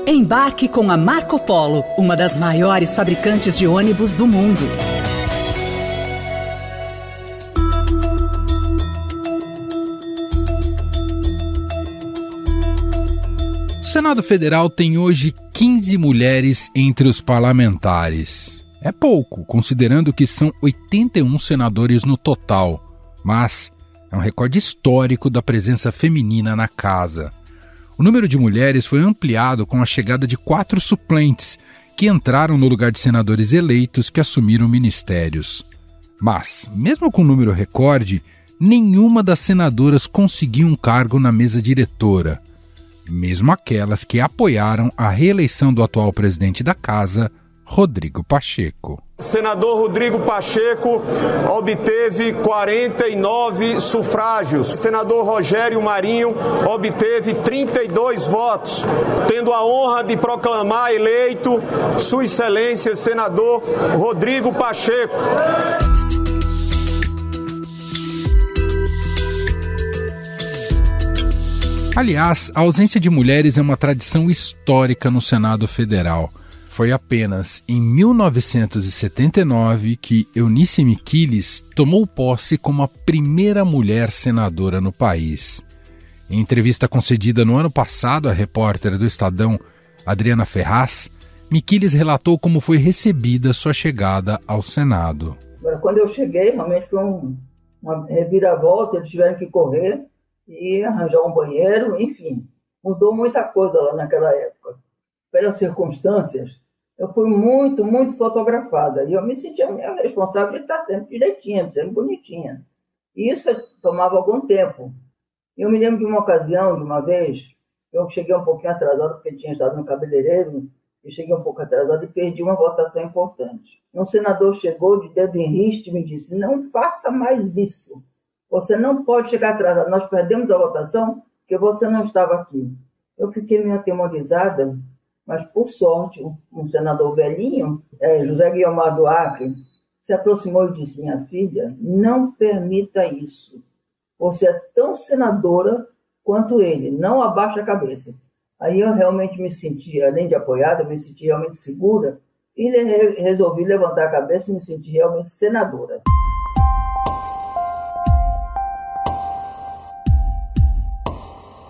Embarque com a Marco Polo, uma das maiores fabricantes de ônibus do mundo. O Senado Federal tem hoje 15 mulheres entre os parlamentares. É pouco, considerando que são 81 senadores no total, mas é um recorde histórico da presença feminina na casa. O número de mulheres foi ampliado com a chegada de 4 suplentes, que entraram no lugar de senadores eleitos que assumiram ministérios. Mas, mesmo com o número recorde, nenhuma das senadoras conseguiu um cargo na mesa diretora, mesmo aquelas que apoiaram a reeleição do atual presidente da casa, Rodrigo Pacheco. Senador Rodrigo Pacheco obteve 49 sufrágios. Senador Rogério Marinho obteve 32 votos, tendo a honra de proclamar eleito Sua Excelência Senador Rodrigo Pacheco. Aliás, a ausência de mulheres é uma tradição histórica no Senado Federal. Foi apenas em 1979 que Eunice Miquiles tomou posse como a primeira mulher senadora no país. Em entrevista concedida no ano passado à repórter do Estadão, Adriana Ferraz, Miquiles relatou como foi recebida sua chegada ao Senado. Quando eu cheguei, realmente foi uma reviravolta, eles tiveram que correr e arranjar um banheiro, enfim. Mudou muita coisa lá naquela época. Pelas circunstâncias, eu fui muito, muito fotografada. E eu me sentia responsável de estar sempre direitinha, sempre bonitinha. E isso tomava algum tempo. Eu me lembro de uma ocasião, de uma vez, eu cheguei um pouquinho atrasado, porque tinha estado no cabeleireiro, e cheguei um pouco atrasado e perdi uma votação importante. Um senador chegou de dedo em riste e me disse: não faça mais isso. Você não pode chegar atrasado. Nós perdemos a votação porque você não estava aqui. Eu fiquei meio atemorizada, mas, por sorte, um senador velhinho, José Guiomar do Acre, se aproximou e disse: minha filha, não permita isso. Você é tão senadora quanto ele, não abaixe a cabeça. Aí eu realmente me senti, além de apoiada, eu me senti realmente segura e resolvi levantar a cabeça e me senti realmente senadora.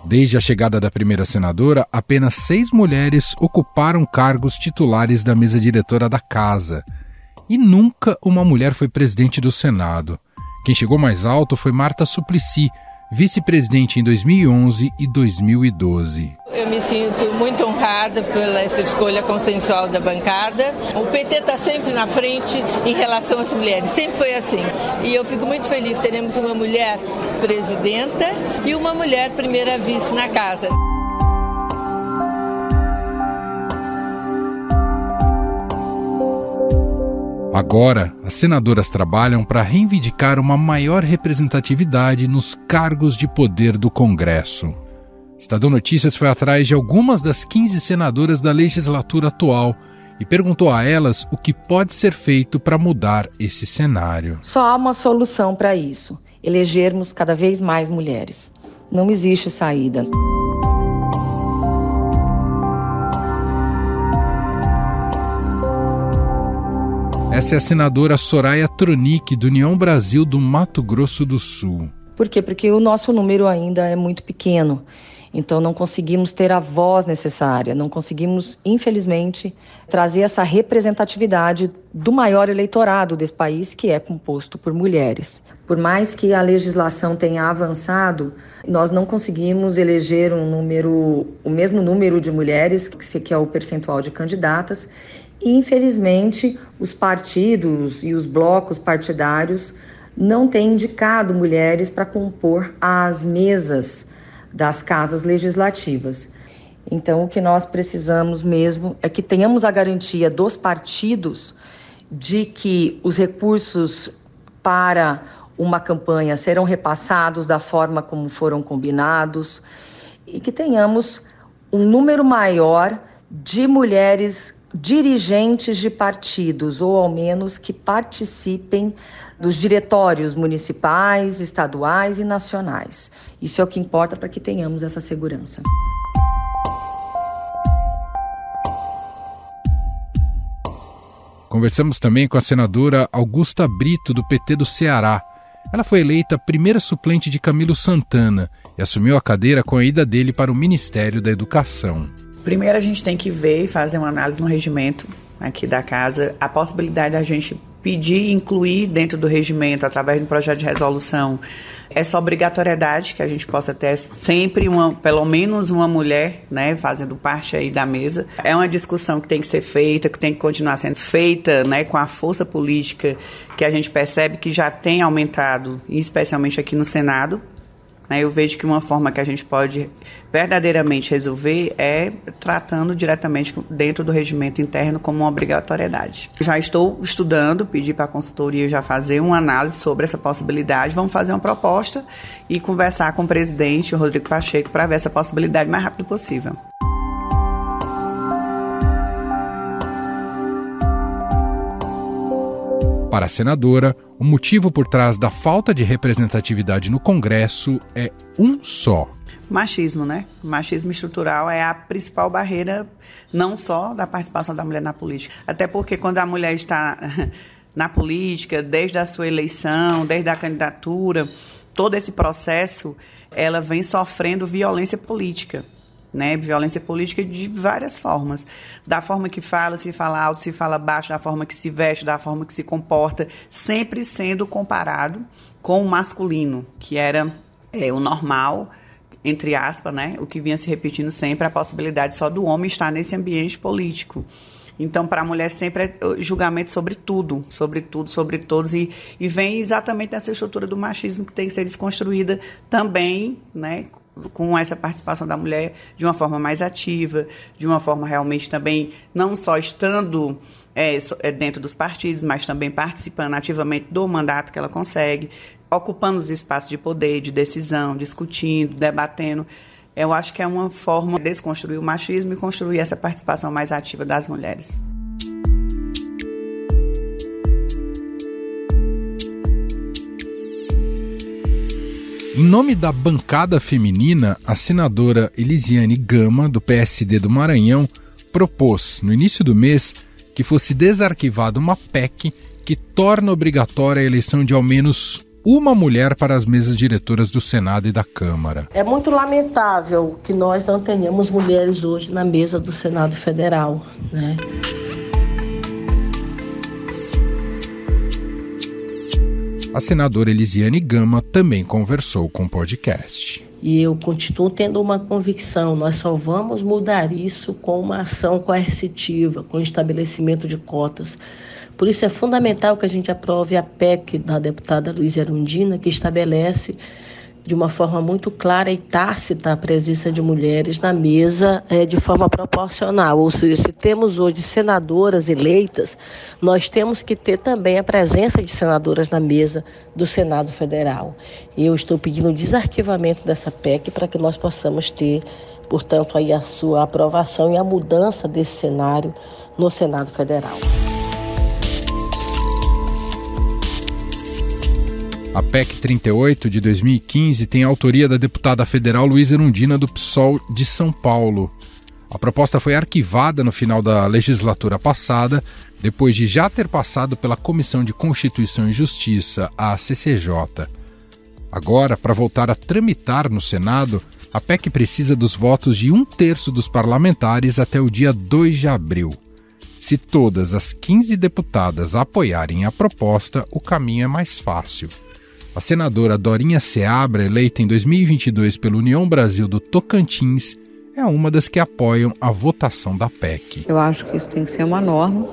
Desde a chegada da primeira senadora, apenas 6 mulheres ocuparam cargos titulares da mesa diretora da casa. E nunca uma mulher foi presidente do Senado. Quem chegou mais alto foi Marta Suplicy, vice-presidente em 2011 e 2012. Eu me sinto muito honrada pela essa escolha consensual da bancada. O PT está sempre na frente em relação às mulheres, sempre foi assim. E eu fico muito feliz, teremos uma mulher presidenta e uma mulher primeira vice na casa. Agora, as senadoras trabalham para reivindicar uma maior representatividade nos cargos de poder do Congresso. Estadão Notícias foi atrás de algumas das 15 senadoras da legislatura atual e perguntou a elas o que pode ser feito para mudar esse cenário. Só há uma solução para isso: elegermos cada vez mais mulheres. Não existe saída. Essa é a senadora Soraya Tronic, do União Brasil do Mato Grosso do Sul. Por quê? Porque o nosso número ainda é muito pequeno. Então não conseguimos ter a voz necessária, não conseguimos, infelizmente, trazer essa representatividade do maior eleitorado desse país, que é composto por mulheres. Por mais que a legislação tenha avançado, nós não conseguimos eleger o mesmo número de mulheres, que é o percentual de candidatas, e, infelizmente, os partidos e os blocos partidários não têm indicado mulheres para compor as mesas das casas legislativas. Então, o que nós precisamos mesmo é que tenhamos a garantia dos partidos de que os recursos para uma campanha serão repassados da forma como foram combinados e que tenhamos um número maior de mulheres dirigentes de partidos, ou ao menos que participem dos diretórios municipais, estaduais e nacionais. Isso é o que importa para que tenhamos essa segurança. Conversamos também com a senadora Augusta Brito, do PT do Ceará. Ela foi eleita primeira suplente de Camilo Santana e assumiu a cadeira com a ida dele para o Ministério da Educação. Primeiro a gente tem que ver e fazer uma análise no regimento aqui da casa, a possibilidade da gente pedir e incluir dentro do regimento, através de um projeto de resolução, essa obrigatoriedade que a gente possa ter sempre pelo menos uma mulher, né, fazendo parte aí da mesa. É uma discussão que tem que ser feita, que tem que continuar sendo feita, né, com a força política que a gente percebe que já tem aumentado, especialmente aqui no Senado. Eu vejo que uma forma que a gente pode verdadeiramente resolver é tratando diretamente dentro do regimento interno como uma obrigatoriedade. Já estou estudando, pedi para a consultoria já fazer uma análise sobre essa possibilidade. Vamos fazer uma proposta e conversar com o presidente, o Rodrigo Pacheco, para ver essa possibilidade o mais rápido possível. Para a senadora, o motivo por trás da falta de representatividade no Congresso é um só. Machismo, né? O machismo estrutural é a principal barreira, não só da participação da mulher na política. Até porque quando a mulher está na política, desde a sua eleição, desde a candidatura, todo esse processo, ela vem sofrendo violência política. Violência política de várias formas, da forma que fala, se fala alto, se fala baixo, da forma que se veste, da forma que se comporta, sempre sendo comparado com o masculino, que era o normal, entre aspas, o que vinha se repetindo sempre, a possibilidade só do homem estar nesse ambiente político. Então, para a mulher sempre é julgamento sobre tudo, sobre todos, e vem exatamente nessa estrutura do machismo que tem que ser desconstruída também, com essa participação da mulher de uma forma mais ativa, de uma forma realmente também, não só estando dentro dos partidos, mas também participando ativamente do mandato que ela consegue, ocupando os espaços de poder, de decisão, discutindo, debatendo. Eu acho que é uma forma de desconstruir o machismo e construir essa participação mais ativa das mulheres. Em nome da bancada feminina, a senadora Elisiane Gama, do PSD do Maranhão, propôs, no início do mês, que fosse desarquivada uma PEC que torna obrigatória a eleição de ao menos uma mulher para as mesas diretoras do Senado e da Câmara. É muito lamentável que nós não tenhamos mulheres hoje na mesa do Senado Federal, A senadora Elisiane Gama também conversou com o podcast. E eu continuo tendo uma convicção, nós só vamos mudar isso com uma ação coercitiva, com o estabelecimento de cotas. Por isso é fundamental que a gente aprove a PEC da deputada Luísa Erundina, que estabelece de uma forma muito clara e tácita a presença de mulheres na mesa de forma proporcional. Ou seja, se temos hoje senadoras eleitas, nós temos que ter também a presença de senadoras na mesa do Senado Federal. E eu estou pedindo o desarquivamento dessa PEC para que nós possamos ter, portanto, aí a sua aprovação e a mudança desse cenário no Senado Federal. A PEC 38 de 2015 tem a autoria da deputada federal Luísa Erundina, do PSOL de São Paulo. A proposta foi arquivada no final da legislatura passada, depois de já ter passado pela Comissão de Constituição e Justiça, a CCJ. Agora, para voltar a tramitar no Senado, a PEC precisa dos votos de 1/3 dos parlamentares até o dia 2 de abril. Se todas as 15 deputadas apoiarem a proposta, o caminho é mais fácil. A senadora Dorinha Seabra, eleita em 2022 pela União Brasil do Tocantins, é uma das que apoiam a votação da PEC. Eu acho que isso tem que ser uma norma.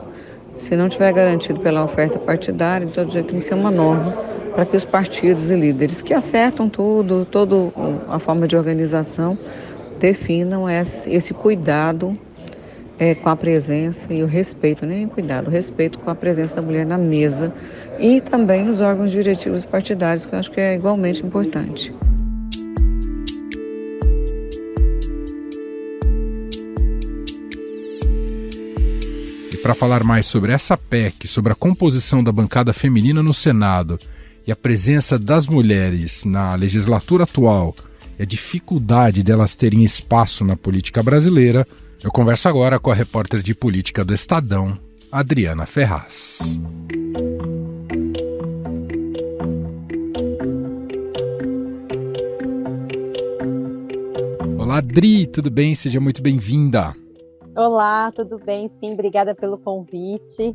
Se não tiver garantido pela oferta partidária, então tem que ser uma norma para que os partidos e líderes que acertam tudo, toda a forma de organização, definam esse cuidado com a presença e o respeito, nem cuidado, o respeito com a presença da mulher na mesa e também nos órgãos diretivos partidários, que eu acho que é igualmente importante. E para falar mais sobre essa PEC, sobre a composição da bancada feminina no Senado e a presença das mulheres na legislatura atual e a dificuldade delas terem espaço na política brasileira, eu converso agora com a repórter de política do Estadão, Adriana Ferraz. Olá, Adri, tudo bem? Seja muito bem-vinda. Olá, tudo bem? Sim, obrigada pelo convite.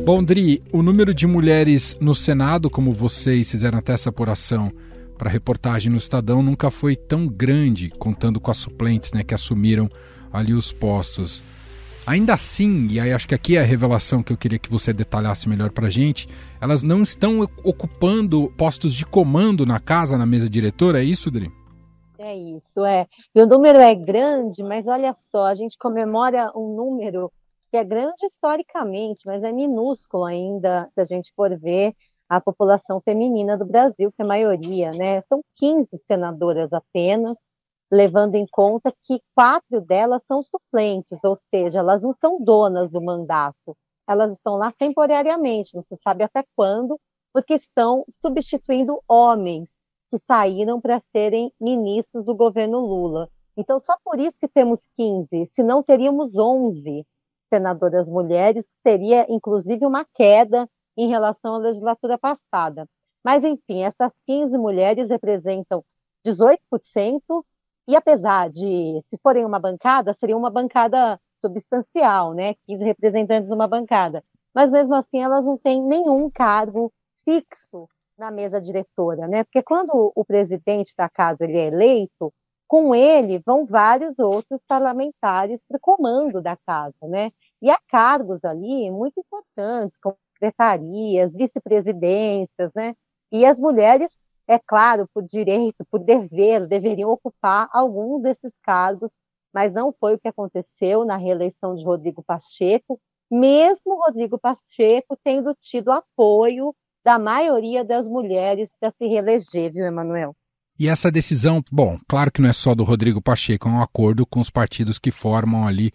Bom, Dri, o número de mulheres no Senado, como vocês fizeram até essa apuração para a reportagem no Estadão, nunca foi tão grande, contando com as suplentes, né, que assumiram ali os postos. Ainda assim, e aí acho que aqui é a revelação que eu queria que você detalhasse melhor para a gente, elas não estão ocupando postos de comando na casa, na mesa diretora, é isso, Dri? É isso, é. E o número é grande, mas olha só, a gente comemora um número que é grande historicamente, mas é minúsculo ainda, se a gente for ver a população feminina do Brasil, que é a maioria, né? São 15 senadoras apenas, levando em conta que 4 delas são suplentes, ou seja, elas não são donas do mandato, elas estão lá temporariamente, não se sabe até quando, porque estão substituindo homens que saíram para serem ministros do governo Lula. Então, só por isso que temos 15, senão teríamos 11 senadoras mulheres, seria inclusive uma queda em relação à legislatura passada. Mas, enfim, essas 15 mulheres representam 18%, e apesar de, se forem uma bancada, seria uma bancada substancial, né? 15 representantes numa bancada. Mas, mesmo assim, elas não têm nenhum cargo fixo na mesa diretora, né? Porque quando o presidente da casa ele é eleito, com ele vão vários outros parlamentares para o comando da casa, né? E há cargos ali muito importantes, como secretarias, vice-presidências, né? E as mulheres, é claro, por direito, por dever, deveriam ocupar algum desses cargos, mas não foi o que aconteceu na reeleição de Rodrigo Pacheco, mesmo Rodrigo Pacheco tendo tido apoio da maioria das mulheres para se reeleger, viu, Emanuel? E essa decisão, bom, claro que não é só do Rodrigo Pacheco, é um acordo com os partidos que formam ali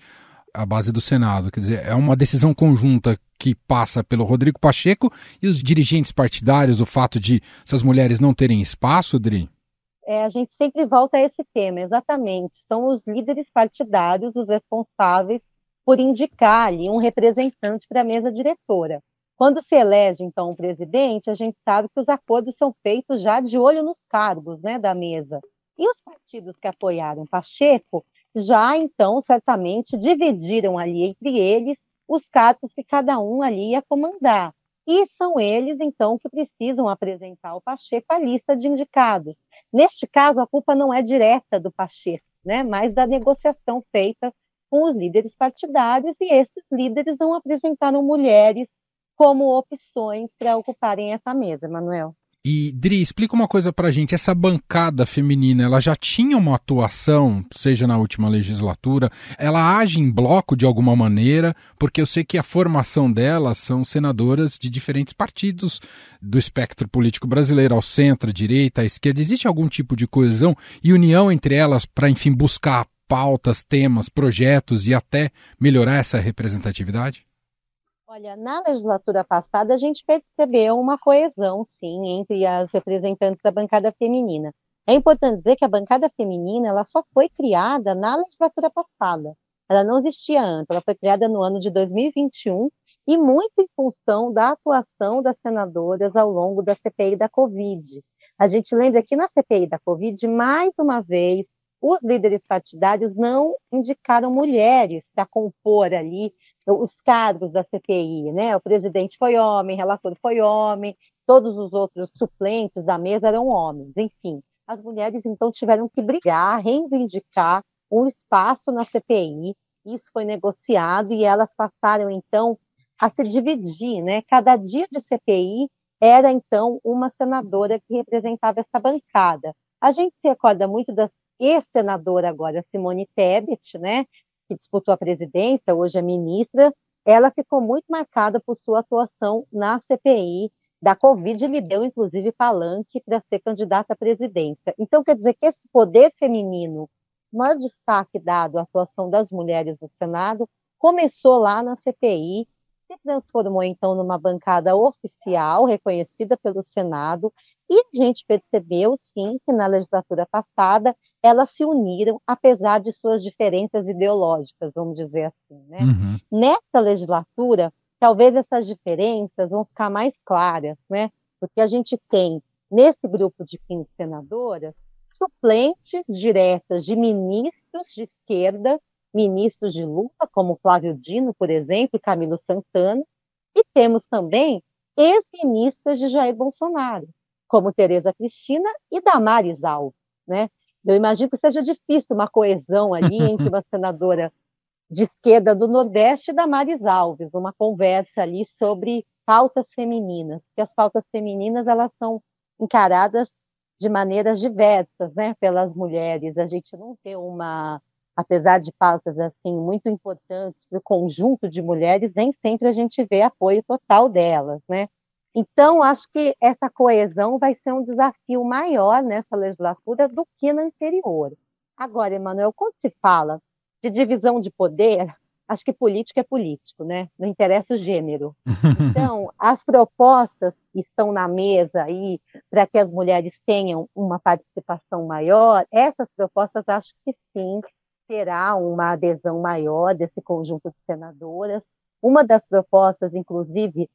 a base do Senado. Quer dizer, é uma decisão conjunta que passa pelo Rodrigo Pacheco e os dirigentes partidários, o fato de essas mulheres não terem espaço, Dri? A gente sempre volta a esse tema, exatamente. São os líderes partidários os responsáveis por indicar ali um representante para a mesa diretora. Quando se elege, então, o presidente, a gente sabe que os acordos são feitos já de olho nos cargos, né, da mesa. E os partidos que apoiaram Pacheco já, então, certamente dividiram ali entre eles os cargos que cada um ali ia comandar. E são eles, então, que precisam apresentar ao Pacheco a lista de indicados. Neste caso, a culpa não é direta do Pacheco, né, mas da negociação feita com os líderes partidários, e esses líderes não apresentaram mulheres como opções para ocuparem essa mesa, Manuel. E, Dri, explica uma coisa pra gente, essa bancada feminina, ela já tinha uma atuação, seja na última legislatura, ela age em bloco de alguma maneira, porque eu sei que a formação delas são senadoras de diferentes partidos do espectro político brasileiro, ao centro, à direita, à esquerda. Existe algum tipo de coesão e união entre elas para, enfim, buscar pautas, temas, projetos e até melhorar essa representatividade? Olha, na legislatura passada a gente percebeu uma coesão, sim, entre as representantes da bancada feminina. É importante dizer que a bancada feminina ela só foi criada na legislatura passada. Ela não existia antes, ela foi criada no ano de 2021 e muito em função da atuação das senadoras ao longo da CPI da Covid. A gente lembra que na CPI da Covid, mais uma vez, os líderes partidários não indicaram mulheres para compor ali os cargos da CPI, né? O presidente foi homem, o relator foi homem, todos os outros suplentes da mesa eram homens, enfim. As mulheres, então, tiveram que brigar, reivindicar um espaço na CPI, isso foi negociado e elas passaram, então, a se dividir, né? Cada dia de CPI era, então, uma senadora que representava essa bancada. A gente se recorda muito da ex-senadora agora, Simone Tebet, né? Que disputou a presidência, hoje é ministra, ela ficou muito marcada por sua atuação na CPI da Covid, e lhe deu, inclusive, palanque para ser candidata à presidência. Então, quer dizer que esse poder feminino, o maior destaque dado à atuação das mulheres no Senado, começou lá na CPI, se transformou, então, numa bancada oficial, reconhecida pelo Senado, e a gente percebeu, sim, que na legislatura passada elas se uniram, apesar de suas diferenças ideológicas, vamos dizer assim, né? Nessa legislatura, talvez essas diferenças vão ficar mais claras, né? Porque a gente tem, nesse grupo de 15 senadoras, suplentes diretas de ministros de esquerda, ministros de Lula, como Flávio Dino, por exemplo, e Camilo Santana, e temos também ex-ministras de Jair Bolsonaro, como Tereza Cristina e Damares Alves, né? Eu imagino que seja difícil uma coesão ali entre uma senadora de esquerda do Nordeste e Damares Alves, uma conversa ali sobre pautas femininas, porque as pautas femininas elas são encaradas de maneiras diversas, né, pelas mulheres. A gente não vê apesar de pautas assim muito importantes para o conjunto de mulheres, nem sempre a gente vê apoio total delas, né? Então, acho que essa coesão vai ser um desafio maior nessa legislatura do que na anterior. Agora, Emanuel, quando se fala de divisão de poder, acho que político é político, né? Não interessa o gênero. Então, as propostas que estão na mesa aí para que as mulheres tenham uma participação maior, essas propostas acho que sim, terá uma adesão maior desse conjunto de senadoras. Uma das propostas, inclusive,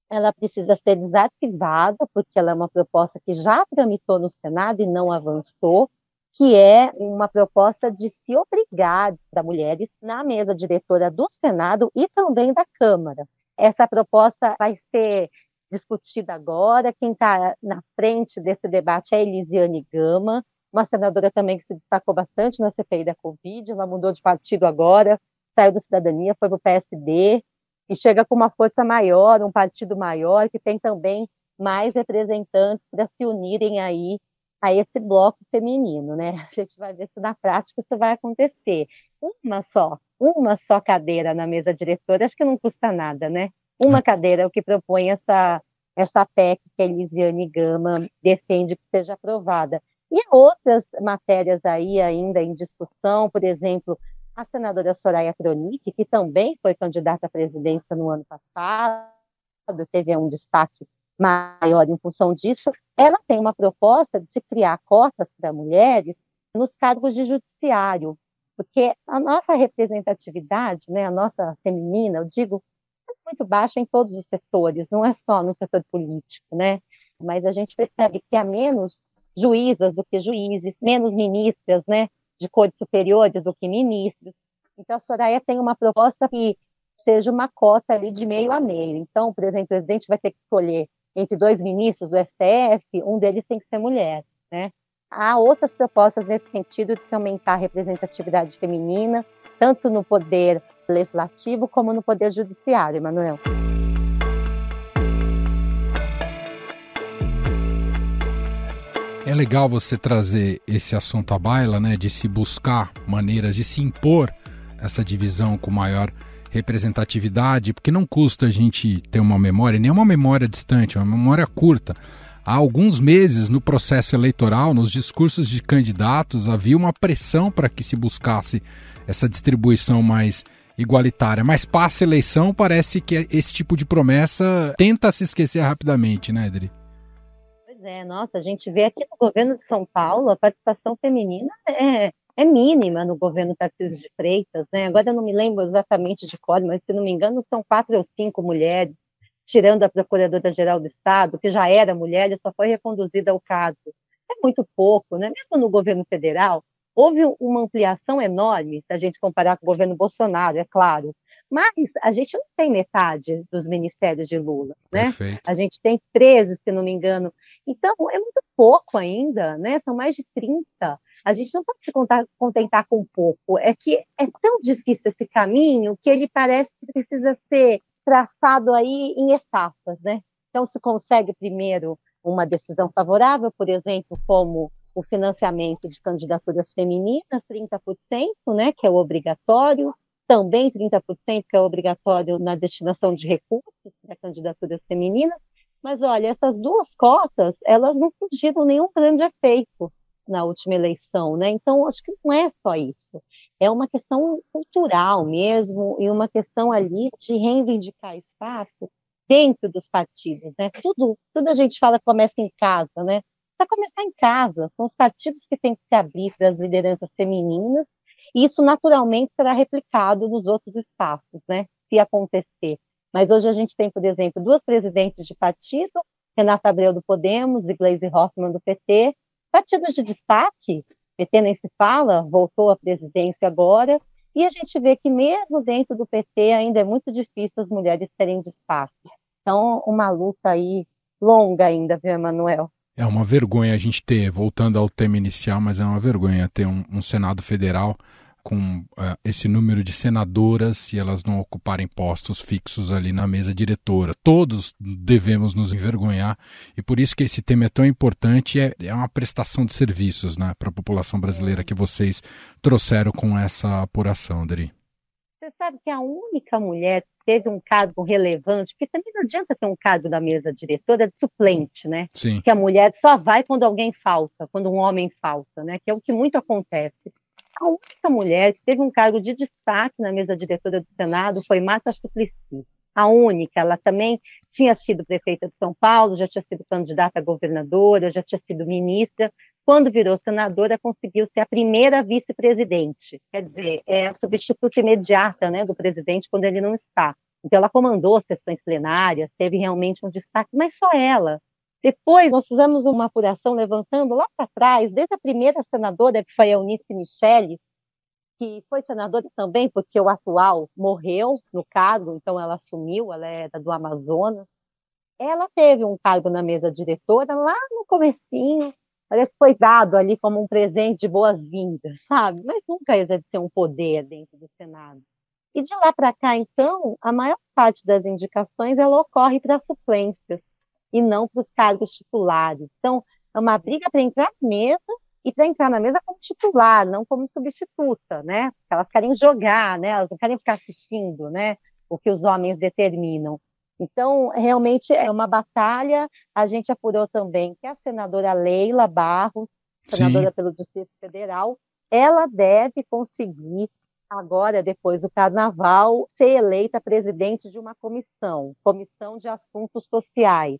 ela precisa ser desativada, porque ela é uma proposta que já tramitou no Senado e não avançou, que é uma proposta de se obrigar para mulheres na mesa diretora do Senado e também da Câmara. Essa proposta vai ser discutida agora. Quem está na frente desse debate é a Elisiane Gama, uma senadora também que se destacou bastante na CPI da Covid. Ela mudou de partido agora, saiu do Cidadania, foi para o PSD, e chega com uma força maior, um partido maior, que tem também mais representantes para se unirem aí a esse bloco feminino, né? A gente vai ver se na prática isso vai acontecer. Uma só cadeira na mesa diretora, acho que não custa nada, né? Uma cadeira é o que propõe essa PEC que a Elisiane Gama defende que seja aprovada. E outras matérias aí ainda em discussão, por exemplo, a senadora Soraya Tronic, que também foi candidata à presidência no ano passado, teve um destaque maior em função disso, ela tem uma proposta de se criar cotas para mulheres nos cargos de judiciário, porque a nossa representatividade, né, a nossa feminina, eu digo, é muito baixa em todos os setores, não é só no setor político, né? Mas a gente percebe que há menos juízas do que juízes, menos ministras, né, de cores superiores do que ministros. Então, a Soraya tem uma proposta que seja uma cota ali de meio a meio. Então, por exemplo, o presidente vai ter que escolher entre 2 ministros do STF, um deles tem que ser mulher, né? Há outras propostas nesse sentido de se aumentar a representatividade feminina, tanto no poder legislativo como no poder judiciário, Emanuel. É legal você trazer esse assunto à baila, né, de se buscar maneiras de se impor essa divisão com maior representatividade, porque não custa a gente ter uma memória, nem uma memória distante, uma memória curta. Há alguns meses, no processo eleitoral, nos discursos de candidatos, havia uma pressão para que se buscasse essa distribuição mais igualitária. Mas passa a eleição, parece que esse tipo de promessa tenta se esquecer rapidamente, né, Edri? Nossa, a gente vê aqui no governo de São Paulo, a participação feminina é mínima no governo Tarcísio de Freitas, né? Agora eu não me lembro exatamente de cor, mas se não me engano são 4 ou 5 mulheres, tirando a Procuradora-Geral do Estado, que já era mulher e só foi reconduzida ao cargo. É muito pouco, né? Mesmo no governo federal, houve uma ampliação enorme, se a gente comparar com o governo Bolsonaro, é claro, mas a gente não tem metade dos ministérios de Lula, né? Perfeito. A gente tem 13, se não me engano. Então, é muito pouco ainda, né? São mais de 30. A gente não pode se contentar com pouco. É que é tão difícil esse caminho que ele parece que precisa ser traçado aí em etapas, né? Então, se consegue primeiro uma decisão favorável, por exemplo, como o financiamento de candidaturas femininas, 30%, né, que é o obrigatório, também 30%, que é obrigatório na destinação de recursos para candidaturas femininas, mas olha, essas 2 cotas, elas não surgiram nenhum grande efeito na última eleição, né? Então, acho que não é só isso, é uma questão cultural mesmo, e uma questão ali de reivindicar espaço dentro dos partidos, né? Tudo a gente fala que começa em casa, né? precisa começar em casa. São os partidos que têm que se abrir para as lideranças femininas, e isso naturalmente será replicado nos outros espaços, né? Se acontecer. Mas hoje a gente tem, por exemplo, 2 presidentes de partido, Renata Abreu do Podemos e Gleisi Hoffmann do PT, partidos de destaque, PT nem se fala, voltou à presidência agora, e a gente vê que mesmo dentro do PT ainda é muito difícil as mulheres terem destaque. Então, uma luta aí longa ainda, viu, Emanuel? É uma vergonha a gente ter, voltando ao tema inicial, mas é uma vergonha ter um Senado Federal com esse número de senadoras e elas não ocuparem postos fixos ali na mesa diretora. Todos devemos nos envergonhar e por isso que esse tema é tão importante, é uma prestação de serviços, né, para a população brasileira que vocês trouxeram com essa apuração, Dri. Você sabe que a única mulher que teve um cargo relevante, porque também não adianta ter um cargo na mesa diretora de suplente, né? Sim. Que a mulher só vai quando alguém falta, quando um homem falta, né? Que é o que muito acontece. A única mulher que teve um cargo de destaque na mesa diretora do Senado foi Marta Suplicy. A única, ela também tinha sido prefeita de São Paulo, já tinha sido candidata a governadora, já tinha sido ministra. Quando virou senadora, conseguiu ser a primeira vice-presidente. Quer dizer, é a substituta imediata, né, do presidente quando ele não está. Então, ela comandou sessões plenárias, teve realmente um destaque, mas só ela. Depois, nós fizemos uma apuração levantando lá para trás, desde a primeira senadora, que foi a Eunice Michele, que foi senadora também porque o atual morreu no cargo, então ela assumiu, ela era do Amazonas. Ela teve um cargo na mesa diretora lá no comecinho, parece que foi dado ali como um presente de boas-vindas, sabe? Mas nunca exerceu um poder dentro do Senado. E de lá para cá, então, a maior parte das indicações ela ocorre para suplências e não para os cargos titulares. Então, é uma briga para entrar na mesa e para entrar na mesa como titular, não como substituta, né? Porque elas querem jogar, né? Elas não querem ficar assistindo, né? O que os homens determinam. Então, realmente é uma batalha. A gente apurou também que a senadora Leila Barros, senadora Sim. pelo Distrito Federal, ela deve conseguir, agora, depois do Carnaval, ser eleita presidente de uma comissão de assuntos sociais.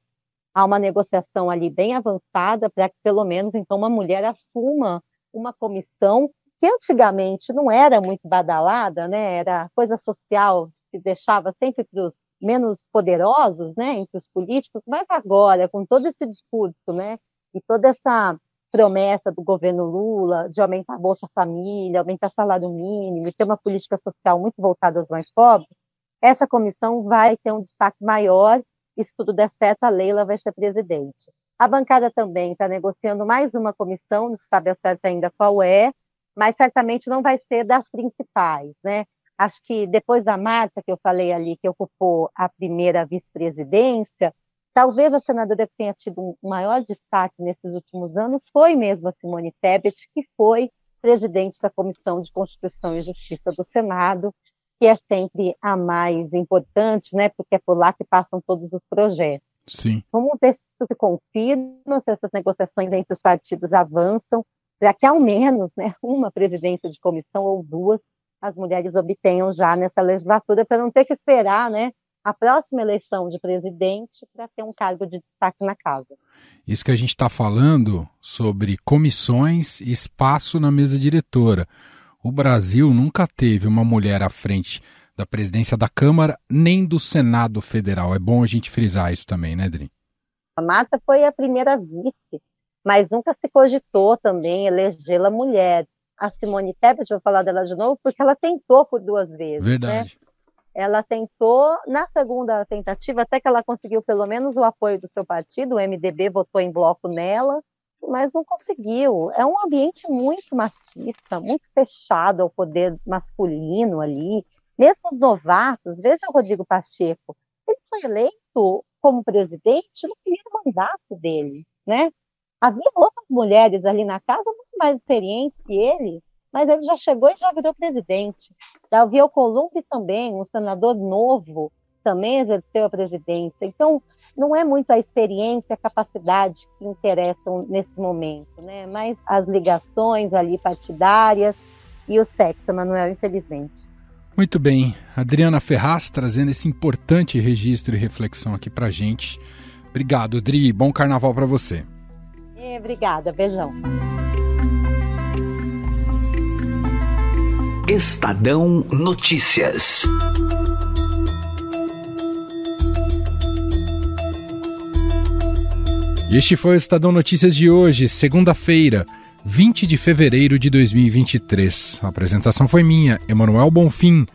Há uma negociação ali bem avançada para que, pelo menos, então, uma mulher assuma uma comissão que antigamente não era muito badalada, né? Era coisa social, se deixava sempre para os menos poderosos, né, entre os políticos, mas agora, com todo esse discurso, né, e toda essa promessa do governo Lula de aumentar a Bolsa Família, aumentar o salário mínimo e ter uma política social muito voltada aos mais pobres, essa comissão vai ter um destaque maior e, se tudo der certo, a Leila vai ser presidente. A bancada também está negociando mais uma comissão, não se sabe a certo ainda qual é, mas certamente não vai ser das principais, né? Acho que depois da Marta, que eu falei ali, que ocupou a primeira vice-presidência, talvez a senadora que tenha tido um maior destaque nesses últimos anos foi mesmo a Simone Tebet, que foi presidente da Comissão de Constituição e Justiça do Senado, que é sempre a mais importante, né, porque é por lá que passam todos os projetos. Sim. Vamos ver se isso se confirma, se essas negociações entre os partidos avançam, para que ao menos, né, uma presidência de comissão ou duas as mulheres obtenham já nessa legislatura, para não ter que esperar, né, a próxima eleição de presidente para ter um cargo de destaque na casa. Isso que a gente está falando sobre comissões e espaço na mesa diretora. O Brasil nunca teve uma mulher à frente da presidência da Câmara nem do Senado Federal. É bom a gente frisar isso também, né, Dri? A Marta foi a primeira vice, mas nunca se cogitou também elegê-la mulher. A Simone Tebet, vou falar dela de novo, porque ela tentou por 2 vezes. Verdade. Né? Ela tentou, na segunda tentativa, até que ela conseguiu pelo menos o apoio do seu partido, o MDB votou em bloco nela, mas não conseguiu. É um ambiente muito machista, muito fechado ao poder masculino ali. Mesmo os novatos, veja o Rodrigo Pacheco, ele foi eleito como presidente no primeiro mandato dele, né? Havia outras mulheres ali na casa muito mais experientes que ele, mas ele já chegou e já virou presidente. Davi Alcolumbre também, um senador novo, também exerceu a presidência. Então, não é muito a experiência, a capacidade que interessam nesse momento, né? Mas as ligações ali partidárias e o sexo, Emanuel, infelizmente. Muito bem. Adriana Ferraz trazendo esse importante registro e reflexão aqui pra gente. Obrigado, Dri. Bom carnaval para você. Obrigada, beijão. Estadão Notícias. Este foi o Estadão Notícias de hoje, segunda-feira, 20 de fevereiro de 2023. A apresentação foi minha, Emanuel Bonfim.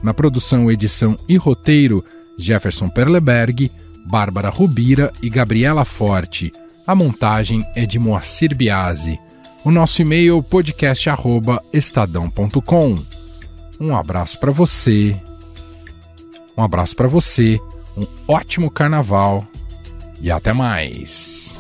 Na produção, edição e roteiro, Jefferson Perleberg, Bárbara Rubira e Gabriela Forte. A montagem é de Moacir Biasi. O nosso e-mail podcast@estadão.com. Um abraço para você, um ótimo carnaval e até mais.